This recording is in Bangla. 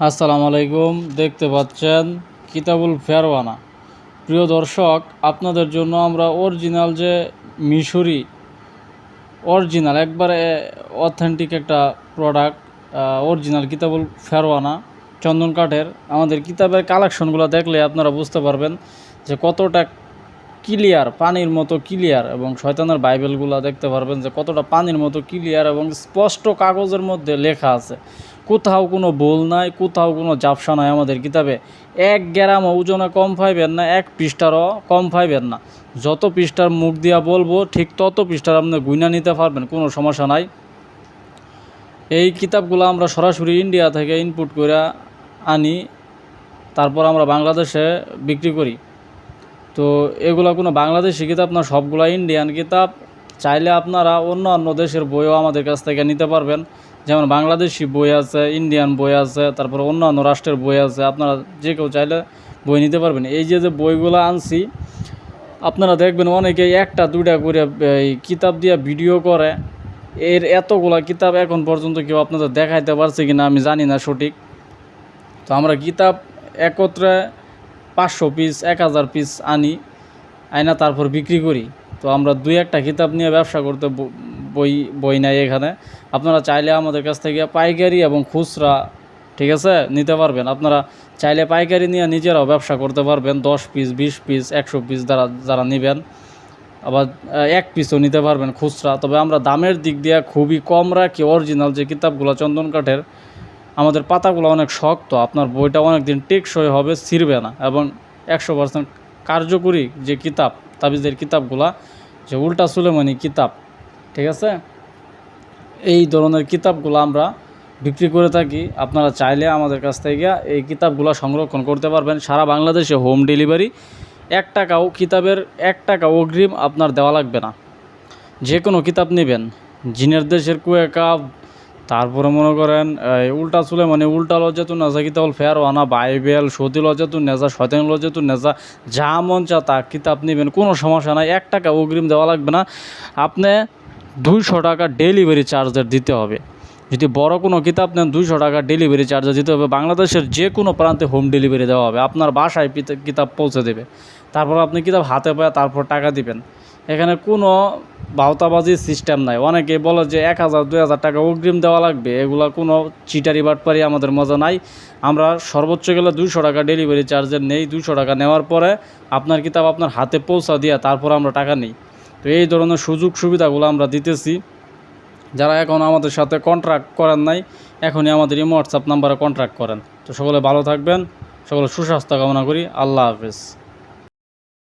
আসসালামু আলাইকুম। দেখতে পাচ্ছেন কিতাবুল ফেরওয়ানা। প্রিয় দর্শক, আপনাদের জন্য আমরা অরিজিনাল যে মিশরি অরিজিনাল একবারে অথেন্টিক একটা প্রোডাক্ট, অরিজিনাল কিতাবুল ফেরওয়ানা চন্দন কাঠের আমাদের কিতাবের কালেকশনগুলো দেখলে আপনারা বুঝতে পারবেন যে কতটা ক্লিয়ার, পানির মতো ক্লিয়ার, এবং শয়তানের বাইবেলগুলো দেখতে পারবেন যে কতটা পানির মতো ক্লিয়ার এবং স্পষ্ট কাগজের মধ্যে লেখা আছে। কোথাও কোনো ভুল নাই, কোথাও কোনো ঝাপসা নাই। আমাদের কিতাবে 1 গ্রাম ওজনে কম পাইবেন না, 1 পৃষ্ঠারও কম পাইবেন না। যত পৃষ্ঠার মুখ দিয়া বলবো ঠিক তত পৃষ্ঠার আপনি গুইনা নিতে পারবেন, কোনো সমস্যা নাই। এই কিতাবগুলো আমরা সরাসরি ইন্ডিয়া থেকে ইনপুট করে আনি, তারপর আমরা বাংলাদেশে বিক্রি করি। তো এগুলো কোনো বাংলাদেশি কিতাব না, সবগুলো ইন্ডিয়ান কিতাব। চাইলে আপনারা অন্য দেশের বইও আমাদের কাছ থেকে নিতে পারবেন। যেমন বাংলাদেশি বই আছে, ইন্ডিয়ান বই আছে, তারপর অন্যান্য রাষ্ট্রের বই আছে। আপনারা যে কেউ চাইলে বই নিতে পারবেন। এই যে বইগুলো আনছি, আপনারা দেখবেন অনেকে 1-2টা করে এই কিতাব দিয়ে ভিডিও করে। এতগুলা কিতাব এখন পর্যন্ত কেউ আপনাদের দেখাইতে পারছে কি না আমি জানি না সঠিক। তো আমরা কিতাব একত্রে 500 পিস 1000 পিস আইনা তারপর বিক্রি করি। তো আমরা 2-1টা কিতাব নিয়ে ব্যবসা করতে বই নাই এখানে। আপনারা চাইলে আমাদের কাছ থেকে পাইকারি এবং খুচরা, ঠিক আছে, নিতে পারবেন। আপনারা চাইলে পাইকারি নিয়ে নিজেরাও ব্যবসা করতে পারবেন। 10 পিস 20 পিস 100 পিস যারা নেবেন, আবার 1 পিসও নিতে পারবেন খুচরা। তবে আমরা দামের দিক দিয়ে খুবই কম রাখি। অরিজিনাল যে কিতাবগুলো চন্দন কাঠের, আমাদের পাতাগুলো অনেক শক্ত, আপনার বইটা অনেক দিন টেকসই হবে, ছিঁড়বে না। এবং 100% কার্যকরী যে কিতাব, তাবিজের কিতাবগুলা, যে উল্টা সুলেমানি কিতাব, ঠিক আছে, এই ধরনের কিতাবগুলো আমরা বিক্রি করে থাকি। আপনারা চাইলে আমাদের কাছ থেকে এই কিতাবগুলো সংরক্ষণ করতে পারবেন। সারা বাংলাদেশে হোম ডেলিভারি। 1 টাকা অগ্রিম আপনার দেওয়া লাগবে না। যে কোনো কিতাব নেবেন, জিনের দেশের কুয়েকাব, তারপরে মনে করেন উল্টা সুলেমানি, উল্টা লজ্জাতুন নেজা কিতাবুল ফেরওয়ানা, বাইবেল, সতী লজ্জাতুন নেজা, শয়তানি লজ্জাতুন নেজা, যা মন চা তা কিতাব নেবেন, কোনো সমস্যা নাই। 1 টাকা অগ্রিম দেওয়া লাগবে না। আপনি 200 টাকা ডেলিভারি চার্জের দিতে হবে। যদি বড় কোনো কিতাব নেন, 200 টাকা ডেলিভারি চার্জে দিতে হবে। বাংলাদেশের যে কোনো প্রান্তে হোম ডেলিভারি দেওয়া হবে, আপনার বাসায় কিতাব পৌঁছে দেবে। তারপর আপনি কিতাব হাতে পায় তারপর টাকা দিবেন। এখানে কোনো বাউতাবাজির সিস্টেম নাই। অনেকে বলে যে 1000-2000 টাকা অগ্রিম দেওয়া লাগবে, এগুলো কোনো চিটারি বাটপারি আমাদের মজা নাই। আমরা সর্বোচ্চ গেলে 200 টাকা ডেলিভারি চার্জের নেই। 200 টাকা নেওয়ার পরে আপনার কিতাব আপনার হাতে পৌঁছা দিয়ে তারপর আমরা টাকা নিই। তো এই ধরনের সুযোগ সুবিধাগুলো আমরা দিতেছি। যারা এখন আমাদের সাথে কন্ট্রাক্ট করেন নাই, এখনই আমাদের এই হোয়াটসঅ্যাপ নাম্বারে কন্ট্রাক্ট করেন। তো সকলে ভালো থাকবেন, সকলে সুস্বাস্থ্য কামনা করি। আল্লাহ হাফেজ।